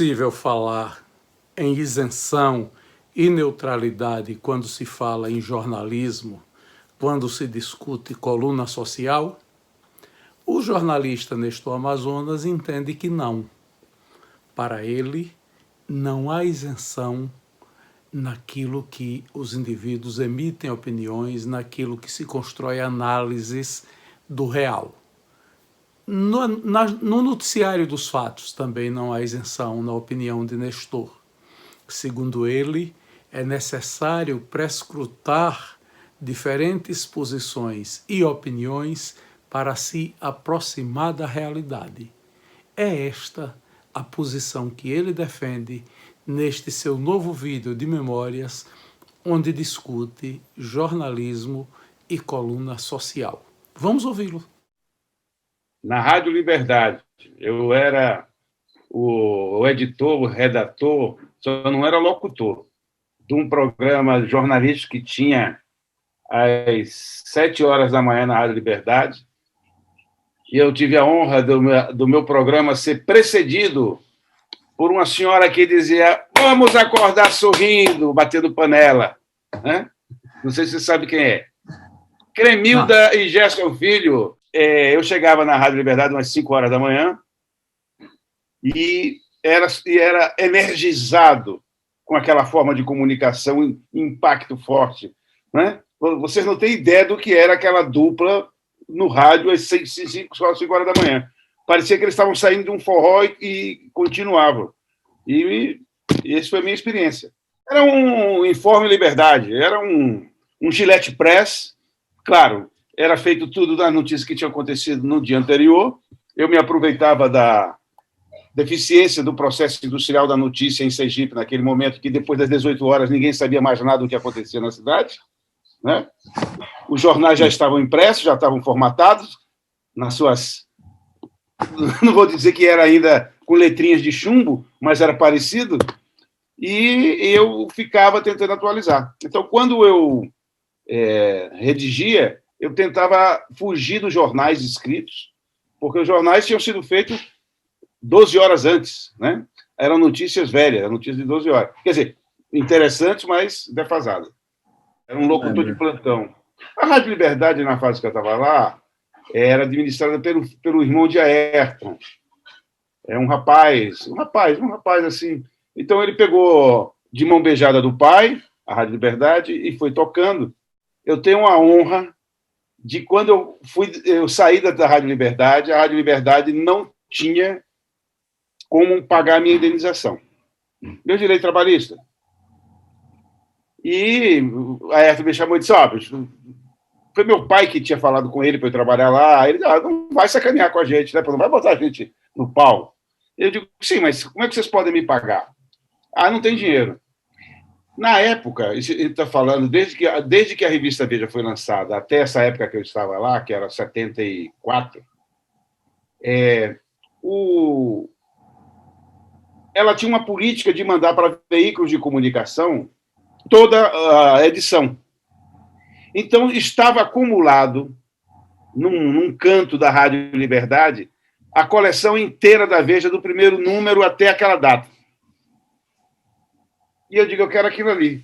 possível falar em isenção e neutralidade quando se fala em jornalismo, quando se discute coluna social? O jornalista Nestor Amazonas entende que não. Para ele, não há isenção naquilo que os indivíduos emitem opiniões, naquilo que se constrói análises do real. No noticiário dos fatos também não há isenção, na opinião de Nestor. Segundo ele, é necessário prescrutar diferentes posições e opiniões para se aproximar da realidade. É esta a posição que ele defende neste seu novo vídeo de memórias, onde discute jornalismo e coluna social. Vamos ouvi-lo. Na Rádio Liberdade, eu era o editor, o redator, só não era locutor, de um programa jornalístico que tinha às 7 horas da manhã na Rádio Liberdade, e eu tive a honra do meu programa ser precedido por uma senhora que dizia: vamos acordar sorrindo, batendo panela. Né? Não sei se você sabe quem é. Cremilda e Gerson Filho. Eu chegava na Rádio Liberdade umas 5 horas da manhã e era energizado com aquela forma de comunicação, impacto forte. Né? Vocês não têm ideia do que era aquela dupla no rádio às 5 horas da manhã. Parecia que eles estavam saindo de um forró e continuavam. E essa foi a minha experiência. Era um Informe Liberdade, era um Gillette Press. Claro, era feito tudo das notícias que tinham acontecido no dia anterior. Eu me aproveitava da deficiência do processo industrial da notícia em Sergipe, naquele momento que, depois das 18 horas, ninguém sabia mais nada do que acontecia na cidade. Né? Os jornais já estavam impressos, já estavam formatados, nas suas... Não vou dizer que era ainda com letrinhas de chumbo, mas era parecido, e eu ficava tentando atualizar. Então, quando eu redigia, eu tentava fugir dos jornais escritos, porque os jornais tinham sido feitos 12 horas antes, né? Eram notícias velhas, eram notícias de 12 horas. Quer dizer, interessantes, mas defasadas. Era um locutor de plantão. A Rádio Liberdade, na fase que eu estava lá, era administrada pelo irmão de Ayrton. É um rapaz assim. Então, ele pegou de mão beijada do pai, a Rádio Liberdade, e foi tocando. Eu tenho a honra de, quando eu saí da Rádio Liberdade, a Rádio Liberdade não tinha como pagar a minha indenização. Meu direito trabalhista. E a Ayrton me chamou e disse: foi meu pai que tinha falado com ele para eu trabalhar lá. Ele disse: não vai sacanear com a gente, né? Não vai botar a gente no pau. Eu digo: sim, mas como é que vocês podem me pagar? Não tem dinheiro. Na época, ele está falando, desde que a revista Veja foi lançada, até essa época que eu estava lá, que era 74, ela tinha uma política de mandar para veículos de comunicação toda a edição. Então, estava acumulado, num canto da Rádio Liberdade, a coleção inteira da Veja, do primeiro número até aquela data. E eu digo: eu quero aquilo ali.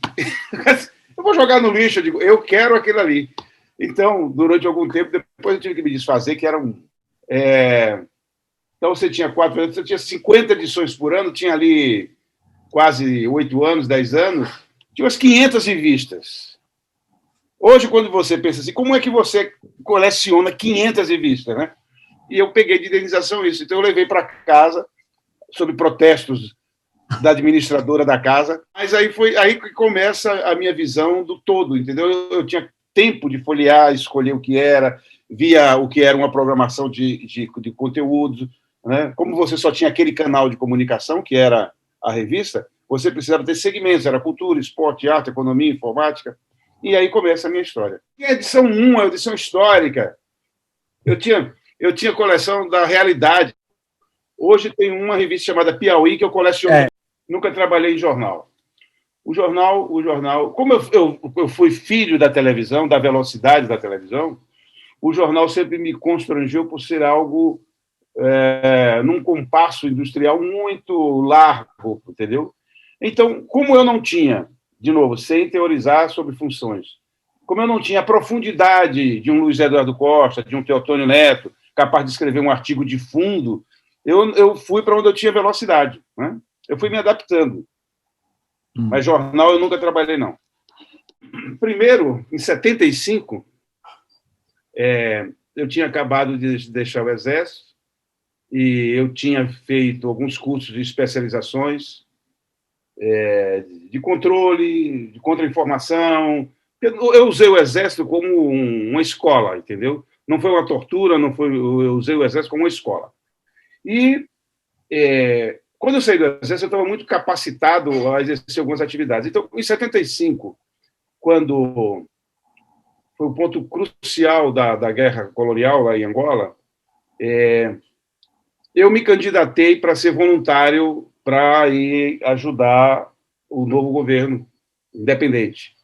Eu vou jogar no lixo, eu digo: eu quero aquilo ali. Então, durante algum tempo, depois eu tive que me desfazer, que era Então, você tinha 4 anos, você tinha 50 edições por ano, tinha ali quase 8 anos, 10 anos, tinha umas 500 revistas. Hoje, quando você pensa assim, como é que você coleciona 500 revistas, né? E eu peguei de indenização isso. Então, eu levei para casa, sob protestos da administradora da casa, mas aí que começa a minha visão do todo, entendeu? Eu tinha tempo de folhear, escolher o que era, via o que era uma programação de conteúdos, né? Como você só tinha aquele canal de comunicação, que era a revista, você precisava ter segmentos, era cultura, esporte, arte, economia, informática, e aí começa a minha história. E a edição 1, a edição histórica, eu tinha coleção da Realidade. Hoje tem uma revista chamada Piauí, que eu coleciono. Nunca trabalhei em jornal. O jornal... Como eu fui filho da televisão, da velocidade da televisão, o jornal sempre me constrangeu por ser algo num compasso industrial muito largo, entendeu? Então, como eu não tinha, de novo, sem teorizar sobre funções, como eu não tinha a profundidade de um Luiz Eduardo Costa, de um Teotônio Neto, capaz de escrever um artigo de fundo, eu fui para onde eu tinha velocidade, né? Eu fui me adaptando. Mas jornal eu nunca trabalhei, não. Primeiro, em 75, eu tinha acabado de deixar o Exército e eu tinha feito alguns cursos de especializações de controle, de contra-informação. Eu usei o Exército como uma escola, entendeu? Não foi uma tortura, não foi. Eu usei o Exército como uma escola. E quando eu saí do Exército, eu estava muito capacitado a exercer algumas atividades. Então, em 75, quando foi o ponto crucial da guerra colonial lá em Angola, eu me candidatei para ser voluntário para ir ajudar o novo governo independente.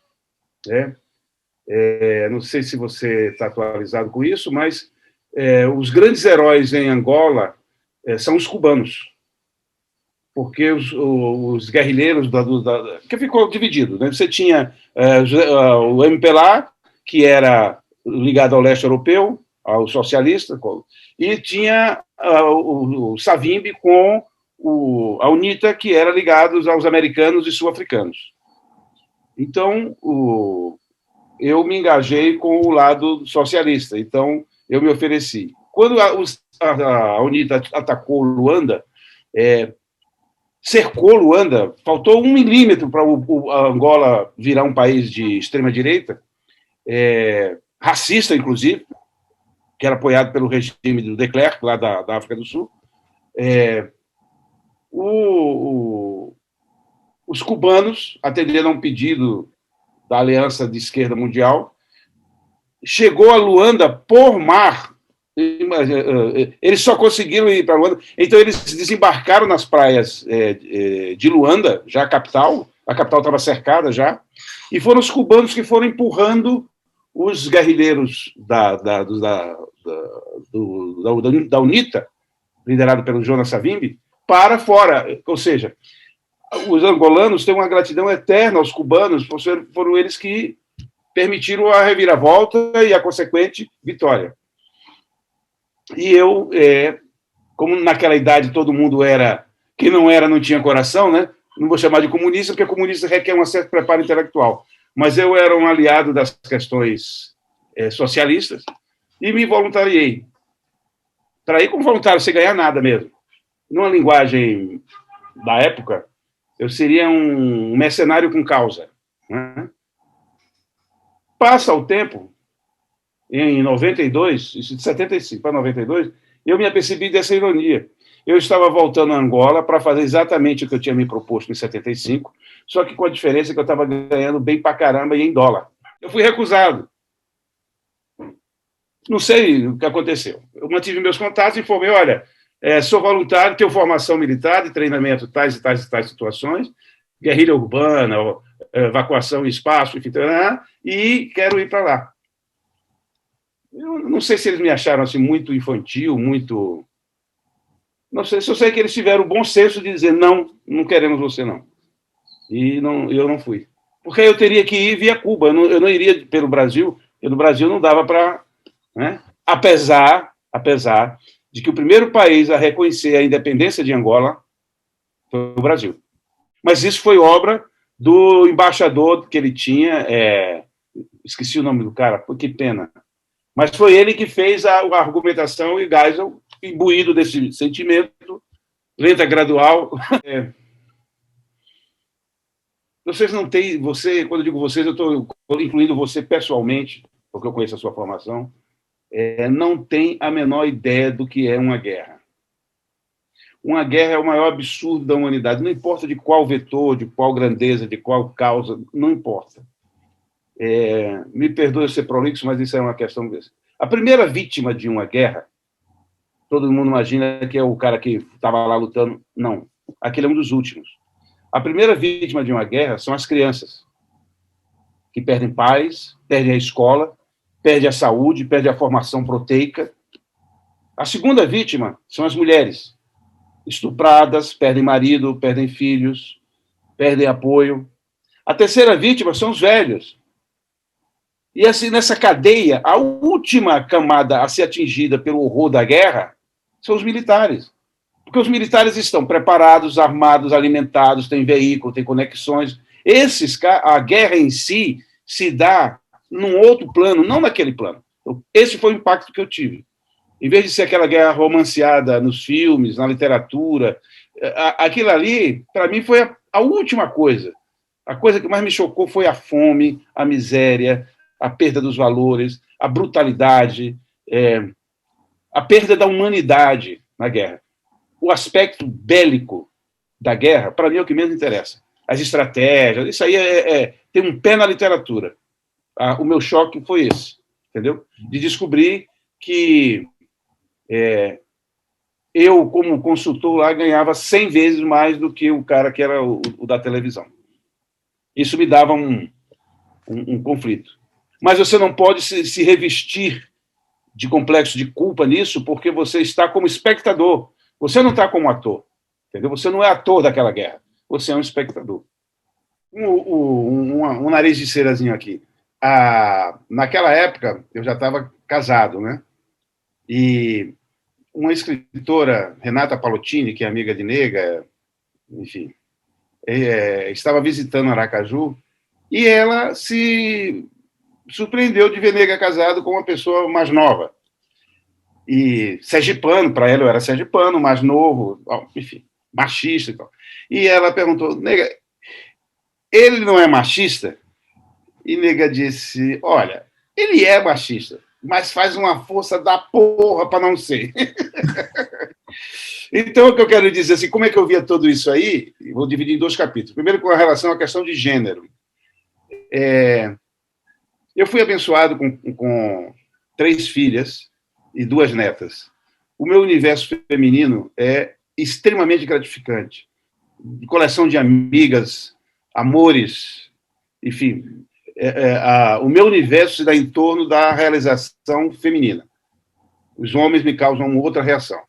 Não sei se você está atualizado com isso, mas os grandes heróis em Angola são os cubanos, porque os guerrilheiros que ficou dividido, né? Você tinha o MPLA, que era ligado ao leste europeu, ao socialista, e tinha o Savimbi com a UNITA, que era ligado aos americanos e sul-africanos. Então, eu me engajei com o lado socialista, então eu me ofereci. Quando a UNITA atacou Luanda, cercou Luanda, faltou 1 milímetro para a Angola virar um país de extrema-direita, racista, inclusive, que era apoiado pelo regime do de Klerk, lá da África do Sul. Os cubanos atenderam a um pedido da Aliança de Esquerda Mundial, chegou a Luanda por mar. Eles só conseguiram ir para Luanda, então eles desembarcaram nas praias de Luanda, já a capital estava cercada já, e foram os cubanos que foram empurrando os guerrilheiros da UNITA, liderado pelo Jonas Savimbi, para fora. Ou seja, os angolanos têm uma gratidão eterna aos cubanos, foram eles que permitiram a reviravolta e a consequente vitória. E eu, como naquela idade todo mundo quem não era não tinha coração, né? Não vou chamar de comunista, porque comunista requer um certo preparo intelectual, mas eu era um aliado das questões socialistas e me voluntariei. Para ir como voluntário, sem ganhar nada mesmo. Numa linguagem da época, eu seria um mercenário com causa, né? Passa o tempo, em 92, isso de 75 para 92, eu me apercebi dessa ironia. Eu estava voltando a Angola para fazer exatamente o que eu tinha me proposto em 75, só que com a diferença que eu estava ganhando bem para caramba e em dólar. Eu fui recusado. Não sei o que aconteceu. Eu mantive meus contatos e informei, olha, sou voluntário, tenho formação militar de treinamento tais e tais e tais situações, guerrilha urbana, evacuação em espaço, enfim, e quero ir para lá. Eu não sei se eles me acharam assim muito infantil, muito... Não sei, só sei que eles tiveram o bom senso de dizer não queremos você, não. E eu não fui. Porque eu teria que ir via Cuba, eu não iria pelo Brasil, porque no Brasil não dava para... Né? Apesar de que o primeiro país a reconhecer a independência de Angola foi o Brasil. Mas isso foi obra do embaixador que ele tinha, esqueci o nome do cara, que pena. Mas foi ele que fez a argumentação e Geisel, imbuído desse sentimento, lenta, gradual. Vocês não têm, quando eu digo vocês, eu estou incluindo você pessoalmente, porque eu conheço a sua formação, não tem a menor ideia do que é uma guerra. Uma guerra é o maior absurdo da humanidade, não importa de qual vetor, de qual grandeza, de qual causa, não importa. Me perdoe ser prolixo, mas isso é uma questão desse. A primeira vítima de uma guerra, todo mundo imagina que é o cara que estava lá lutando. Não, aquele é um dos últimos. A primeira vítima de uma guerra são as crianças, que perdem pais, perdem a escola, perdem a saúde, perdem a formação proteica. A segunda vítima são as mulheres, estupradas, perdem marido, perdem filhos, perdem apoio. A terceira vítima são os velhos. E assim, nessa cadeia, a última camada a ser atingida pelo horror da guerra são os militares. Porque os militares estão preparados, armados, alimentados, têm veículo, têm conexões. A guerra em si se dá num outro plano, não naquele plano. Esse foi o impacto que eu tive. Em vez de ser aquela guerra romanceada nos filmes, na literatura, aquilo ali, para mim, foi a última coisa. A coisa que mais me chocou foi a fome, a miséria, a perda dos valores, a brutalidade, a perda da humanidade na guerra. O aspecto bélico da guerra, para mim, é o que menos interessa. As estratégias, isso aí tem um pé na literatura. O meu choque foi esse, entendeu? De descobrir que eu, como consultor lá, ganhava 100 vezes mais do que o cara que era o da televisão. Isso me dava um conflito. Mas você não pode se revestir de complexo de culpa nisso, porque você está como espectador. Você não está como ator. Entendeu? Você não é ator daquela guerra. Você é um espectador. Um nariz de cerazinho aqui. Naquela época, eu já estava casado, né? E uma escritora, Renata Palottini, que é amiga de Nega, enfim, estava visitando Aracaju, e ela se surpreendeu de ver Nega casado com uma pessoa mais nova. E sergipano, para ela eu era sergipano, mais novo, enfim, machista e tal. E ela perguntou, Nega, ele não é machista? E Nega disse, olha, ele é machista, mas faz uma força da porra para não ser. Então, o que eu quero dizer, assim, como é que eu via tudo isso aí? Vou dividir em 2 capítulos. Primeiro, com relação à questão de gênero. Eu fui abençoado com 3 filhas e 2 netas. O meu universo feminino é extremamente gratificante. Coleção de amigas, amores, enfim. O meu universo se dá em torno da realização feminina. Os homens me causam outra reação.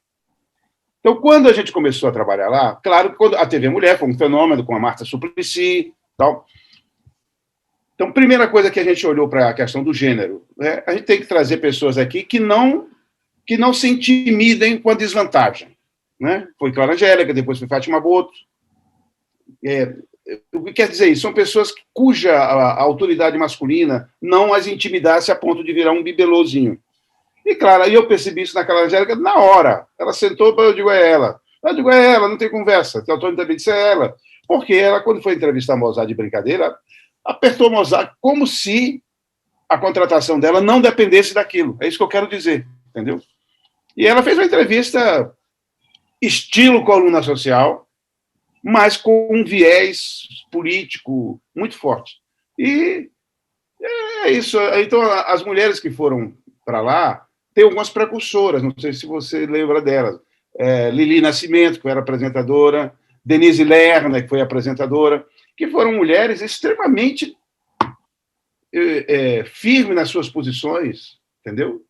Então, quando a gente começou a trabalhar lá, claro que quando a TV Mulher foi um fenômeno com a Marta Suplicy, tal. Então, primeira coisa que a gente olhou para a questão do gênero, a gente tem que trazer pessoas aqui que não se intimidem com a desvantagem. Né? Foi Clara Angélica, depois foi Fátima Boto. O que quer dizer isso? São pessoas cuja a autoridade masculina não as intimidasse a ponto de virar um bibelôzinho. E, claro, aí eu percebi isso na Clara Angélica na hora. Ela sentou, eu digo, é ela. Eu digo, é ela, não tem conversa. O Antônio também disse, é ela. Porque ela, quando foi entrevistar Mozart de brincadeira, apertou Mozart como se a contratação dela não dependesse daquilo. É isso que eu quero dizer, entendeu? E ela fez uma entrevista estilo coluna social, mas com um viés político muito forte. E é isso. Então, as mulheres que foram para lá, tem algumas precursoras, não sei se você lembra delas. Lili Nascimento, que era apresentadora, Denise Lerner, que foi apresentadora, que foram mulheres extremamente firmes nas suas posições, entendeu?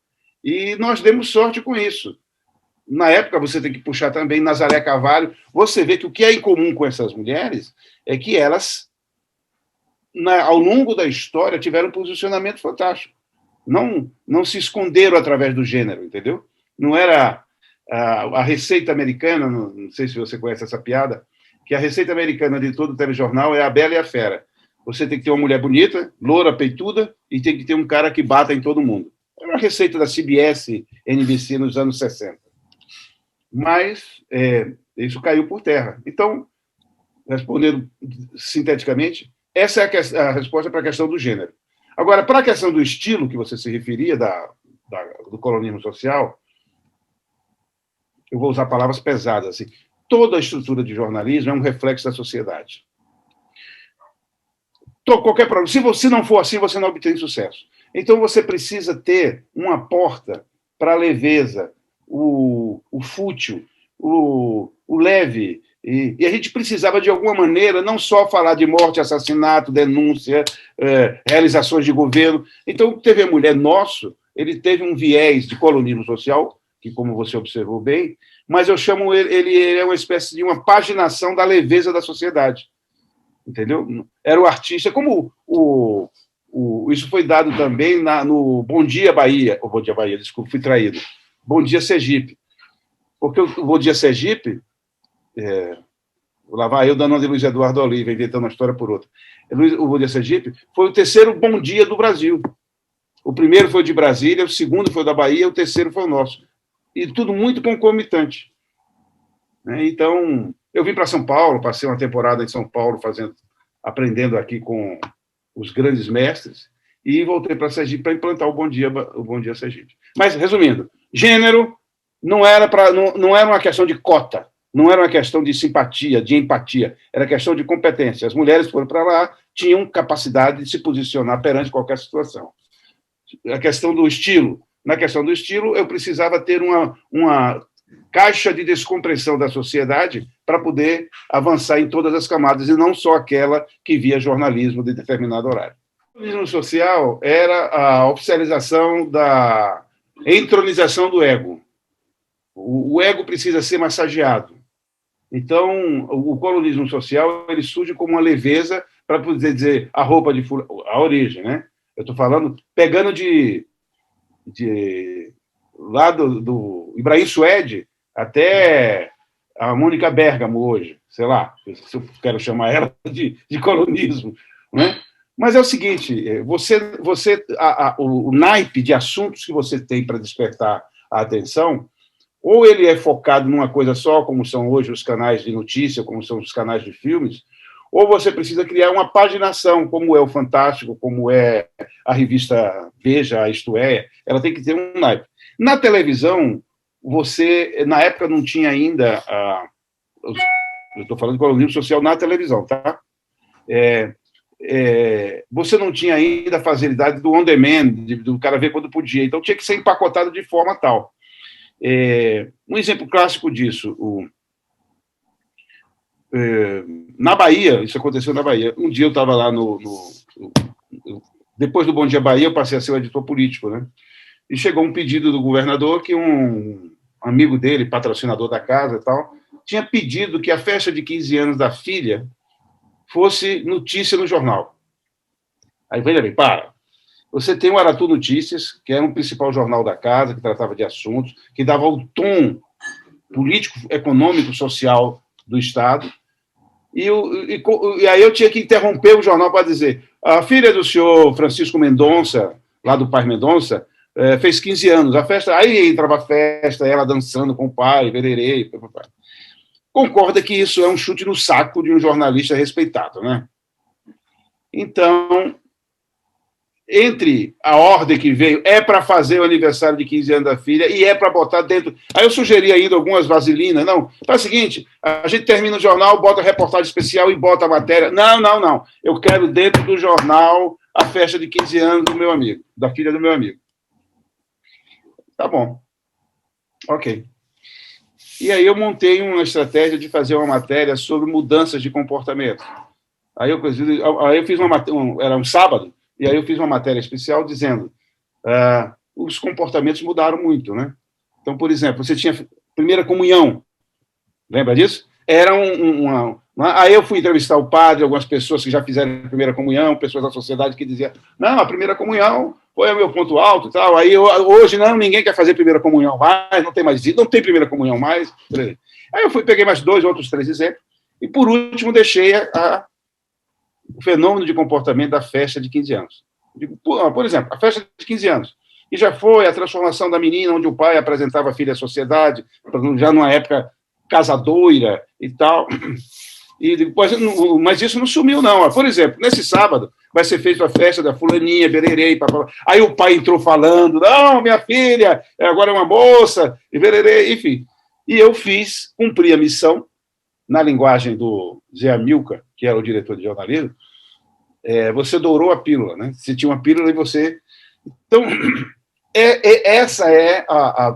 E nós demos sorte com isso. Na época, você tem que puxar também Nazaré Carvalho. Você vê que o que é em comum com essas mulheres é que elas, ao longo da história, tiveram um posicionamento fantástico. Não se esconderam através do gênero, entendeu? Não era a receita americana, não sei se você conhece essa piada, que a receita americana de todo o telejornal é a Bela e a Fera. Você tem que ter uma mulher bonita, loura, peituda, e tem que ter um cara que bata em todo mundo. Era uma receita da CBS, NBC, nos anos 60. Mas isso caiu por terra. Então, respondendo sinteticamente, essa é a resposta para a questão do gênero. Agora, para a questão do estilo que você se referia, do colonismo social, eu vou usar palavras pesadas. Assim, toda a estrutura de jornalismo é um reflexo da sociedade. Qualquer problema. Se você não for assim, você não obtém sucesso. Então, você precisa ter uma porta para a leveza, o fútil, o leve. E a gente precisava, de alguma maneira, não só falar de morte, assassinato, denúncia, realizações de governo. Então, o TV Mulher nosso, ele teve um viés de colonismo social que, como você observou bem, mas eu chamo ele é uma espécie de uma paginação da leveza da sociedade, entendeu? Era o artista, como isso foi dado também no Bom Dia Bahia, ou Bom Dia Bahia, desculpa, fui traído, Bom Dia Sergipe, porque o Bom Dia Sergipe, lá vai eu dando uma de Luiz Eduardo Oliva, inventando uma história por outra, o Bom Dia Sergipe foi o terceiro Bom Dia do Brasil. O primeiro foi de Brasília, o segundo foi da Bahia, o terceiro foi o nosso. E tudo muito concomitante. Então, eu vim para São Paulo, passei uma temporada em São Paulo aprendendo aqui com os grandes mestres, e voltei para Sergipe para implantar o Bom Dia Sergipe. Mas, resumindo, gênero não era uma questão de cota, não era uma questão de simpatia, de empatia, era questão de competência. As mulheres foram para lá, tinham capacidade de se posicionar perante qualquer situação. A questão do estilo. Na questão do estilo, eu precisava ter uma caixa de descompressão da sociedade para poder avançar em todas as camadas, e não só aquela que via jornalismo de determinado horário. O jornalismo social era a oficialização da entronização do ego. O ego precisa ser massageado. Então, o colonismo social ele surge como uma leveza para poder dizer a roupa de a origem, né? Eu estou falando, pegando lá do Ibrahim Suede até a Mônica Bergamo hoje, sei lá, se eu quero chamar ela de colonismo, né? Mas é o seguinte, o naipe de assuntos que você tem para despertar a atenção, ou ele é focado numa coisa só, como são hoje os canais de notícia, como são os canais de filmes, ou você precisa criar uma paginação, como é o Fantástico, como é a revista Veja, Isto É, ela tem que ter um naipe. Na televisão, na época não tinha ainda, eu estou falando de colonismo social na televisão, tá? Você não tinha ainda a facilidade do on-demand, do cara ver quando podia, então tinha que ser empacotado de forma tal. Um exemplo clássico disso, na Bahia, isso aconteceu na Bahia. Um dia eu estava lá depois do Bom Dia Bahia, eu passei a ser o editor político, né? E chegou um pedido do governador que um amigo dele, patrocinador da casa e tal, tinha pedido que a festa de 15 anos da filha fosse notícia no jornal. Aí, veja bem, você tem o Aratu Notícias, que era um principal jornal da casa, que tratava de assuntos, que dava o tom político, econômico, social do Estado, e aí eu tinha que interromper o jornal para dizer: a filha do senhor Francisco Mendonça, lá do pai Mendonça, fez 15 anos. A festa, aí entrava a festa, ela dançando com o pai, vererê. Concorda que isso é um chute no saco de um jornalista respeitado, né? Então, entre a ordem que veio, para fazer o aniversário de 15 anos da filha e para botar dentro. Aí eu sugeri ainda algumas vaselinas. Não, faz o seguinte: a gente termina o jornal, bota a reportagem especial e bota a matéria. Não. Eu quero dentro do jornal a festa de 15 anos do meu amigo, da filha do meu amigo. Tá bom. Ok. E aí eu montei uma estratégia de fazer uma matéria sobre mudanças de comportamento. Aí eu fiz era um sábado, e aí eu fiz uma matéria especial dizendo os comportamentos mudaram muito, né? Então, por exemplo, você tinha primeira comunhão, lembra disso? Era aí eu fui entrevistar o padre, algumas pessoas que já fizeram a primeira comunhão, pessoas da sociedade que diziam: não, a primeira comunhão foi o meu ponto alto e tal. Aí hoje ninguém quer fazer primeira comunhão mais, não tem mais isso, não tem primeira comunhão mais. Aí eu peguei mais 2, outros 3 exemplos, e por último deixei o fenômeno de comportamento da festa de 15 anos. Por exemplo, a festa de 15 anos, e já foi a transformação da menina, onde o pai apresentava a filha à sociedade, já numa época casadoira e tal. E depois, mas isso não sumiu, não. Por exemplo, nesse sábado vai ser feita a festa da fulaninha, bererê, papapá. Aí o pai entrou falando: não, minha filha, agora é uma moça, e bererê, enfim. E eu cumpri a missão, na linguagem do Zé Amilcar, que era o diretor de jornalismo. Você dourou a pílula, né? Você tinha uma pílula e você... Então, essa é,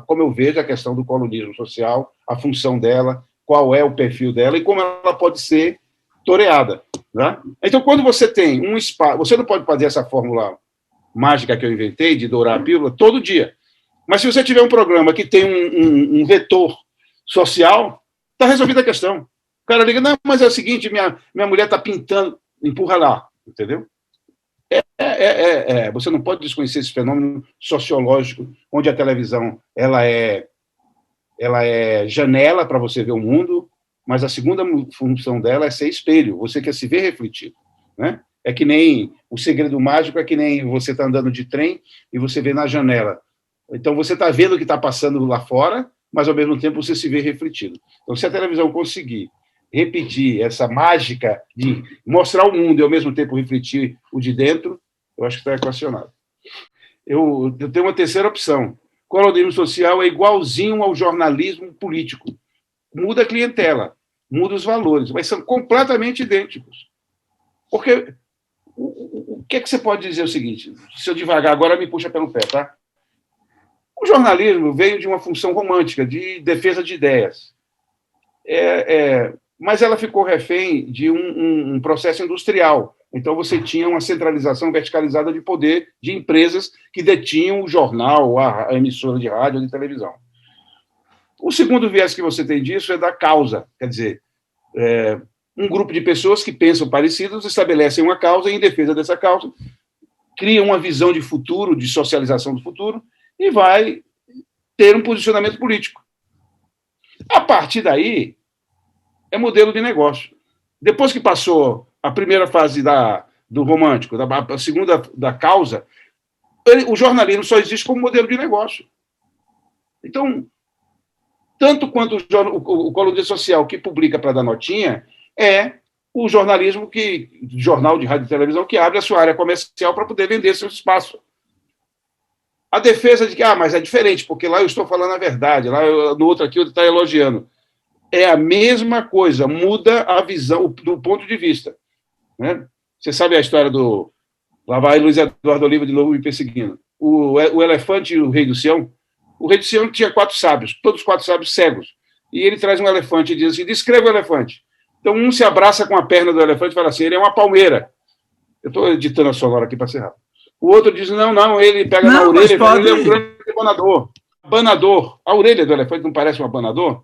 como eu vejo, a questão do colonismo social, a função dela, qual é o perfil dela e como ela pode ser toreada. Né? Então, quando você tem um espaço... Você não pode fazer essa fórmula mágica que eu inventei, de dourar a pílula, todo dia. Mas se você tiver um programa que tem um vetor social, está resolvida a questão. O cara liga, não, mas é o seguinte, minha mulher está pintando, empurra lá, entendeu? Você não pode desconhecer esse fenômeno sociológico, onde a televisão ela é janela para você ver o mundo, mas a segunda função dela é ser espelho, você quer se ver refletido, né? É que nem o segredo mágico, é que nem você está andando de trem e você vê na janela. Então, você está vendo o que está passando lá fora, mas, ao mesmo tempo, você se vê refletido. Então, se a televisão conseguir repetir essa mágica de mostrar o mundo e, ao mesmo tempo, refletir o de dentro, eu acho que está equacionado. Eu tenho uma terceira opção. O colonismo social é igualzinho ao jornalismo político. Muda a clientela, muda os valores, mas são completamente idênticos. Porque o que é que você pode dizer o seguinte? Se eu devagar, agora me puxa pelo pé, tá? O jornalismo veio de uma função romântica, de defesa de ideias. Mas ela ficou refém de um processo industrial. Então, você tinha uma centralização verticalizada de poder de empresas que detinham o jornal, a emissora de rádio, de televisão. O segundo viés que você tem disso é da causa. Quer dizer, um grupo de pessoas que pensam parecidos estabelecem uma causa e, em defesa dessa causa, criam uma visão de futuro, de socialização do futuro, e vai ter um posicionamento político. A partir daí, é modelo de negócio. Depois que passou a primeira fase do romântico, a segunda da causa, o jornalismo só existe como modelo de negócio. Então, tanto quanto o colunista social que publica para dar notinha, é o jornalismo jornal de rádio e televisão que abre a sua área comercial para poder vender seu espaço. A defesa de que, mas é diferente, porque lá eu estou falando a verdade, lá no outro aqui eu estou elogiando. É a mesma coisa, muda a visão, do ponto de vista. Né? Você sabe a história do... Lá vai Luiz Eduardo Oliva de novo me perseguindo. O elefante e o rei do Sião. O rei do Sião tinha 4 sábios, todos 4 sábios cegos. E ele traz um elefante e diz assim, descreva o elefante. Então, um se abraça com a perna do elefante e fala assim, ele é uma palmeira. Eu estou editando a sonora aqui para ser rápido. O outro diz, não, ele pega na orelha e fala, ele é um grande abanador. Abanador. A orelha do elefante não parece um abanador?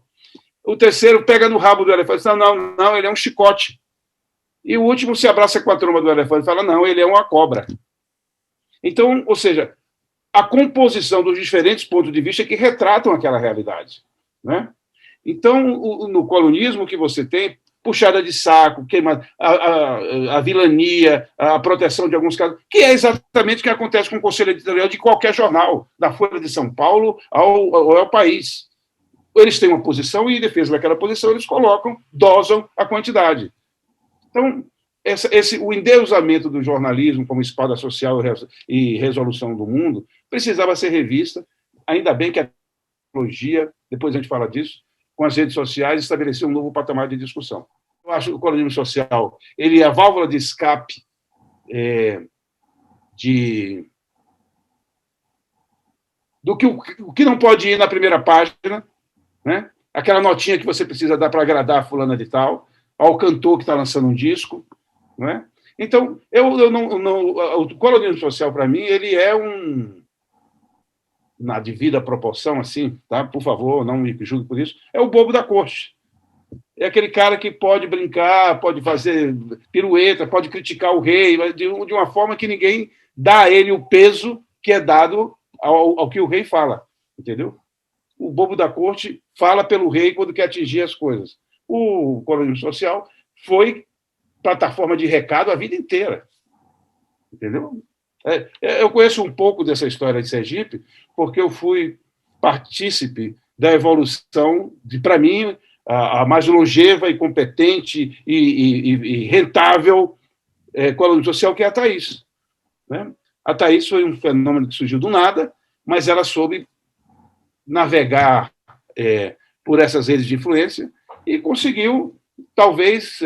O terceiro pega no rabo do elefante e fala, não, ele é um chicote. E o último se abraça com a tromba do elefante e fala, não, ele é uma cobra. Então, ou seja, a composição dos diferentes pontos de vista que retratam aquela realidade. Né? Então, no colonismo que você tem, puxada de saco, a vilania, a proteção de alguns casos, que é exatamente o que acontece com o conselho editorial de qualquer jornal, da Folha de São Paulo ao País. Eles têm uma posição e, em defesa daquela posição, eles dosam a quantidade. Então, o endeusamento do jornalismo como espada social e resolução do mundo precisava ser revista, ainda bem que a tecnologia, depois a gente fala disso, com as redes sociais, estabeleceu um novo patamar de discussão. Eu acho que o colonismo social ele é a válvula de escape do que não pode ir na primeira página, né? Aquela notinha que você precisa dar para agradar a fulana de tal, ao cantor que está lançando um disco. Né? Então, o colonismo social, para mim, ele é na devida proporção, assim, tá? Por favor, não me julgue por isso, é o bobo da corte. É aquele cara que pode brincar, pode fazer pirueta, pode criticar o rei, mas de uma forma que ninguém dá a ele o peso que é dado ao que o rei fala, entendeu? O bobo da corte fala pelo rei quando quer atingir as coisas. O colonismo social foi plataforma de recado a vida inteira, entendeu? Eu conheço um pouco dessa história de Sergipe, porque eu fui partícipe da evolução para mim, a mais longeva e competente e rentável coluna social, que é a Thaís. Né? A Thaís foi um fenômeno que surgiu do nada, mas ela soube navegar por essas redes de influência e conseguiu, talvez,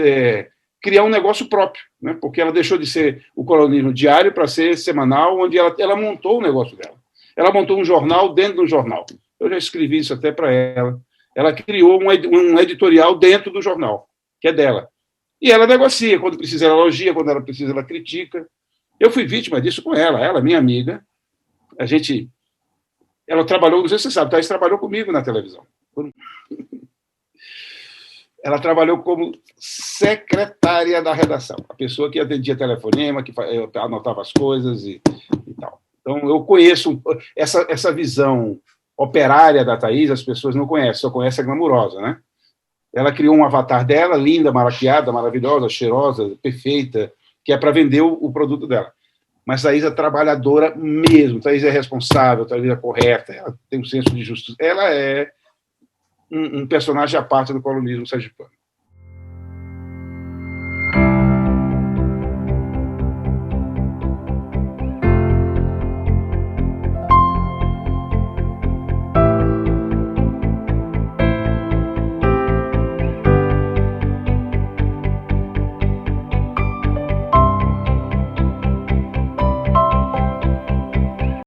criar um negócio próprio, né? Porque ela deixou de ser o colonismo diário para ser semanal, onde ela montou o negócio dela. Ela montou um jornal dentro do jornal. Eu já escrevi isso até para ela. Ela criou um editorial dentro do jornal, que é dela. E ela negocia. Quando precisa, ela elogia. Quando ela precisa, ela critica. Eu fui vítima disso com ela. Ela, minha amiga. A gente Ela trabalhou, não sei se você sabe, Thaís trabalhou comigo na televisão. Ela trabalhou como secretária da redação, a pessoa que atendia telefonema, que anotava as coisas e tal. Então, eu conheço essa visão operária da Thaís, as pessoas não conhecem, só conhecem a glamurosa, né? Ela criou um avatar dela, linda, maquiada, maravilhosa, cheirosa, perfeita, que é para vender o produto dela. Mas Thaís é trabalhadora mesmo, Thaís é responsável, Thaís é correta, ela tem um senso de justiça. Ela é um personagem à parte do colonismo sergipano.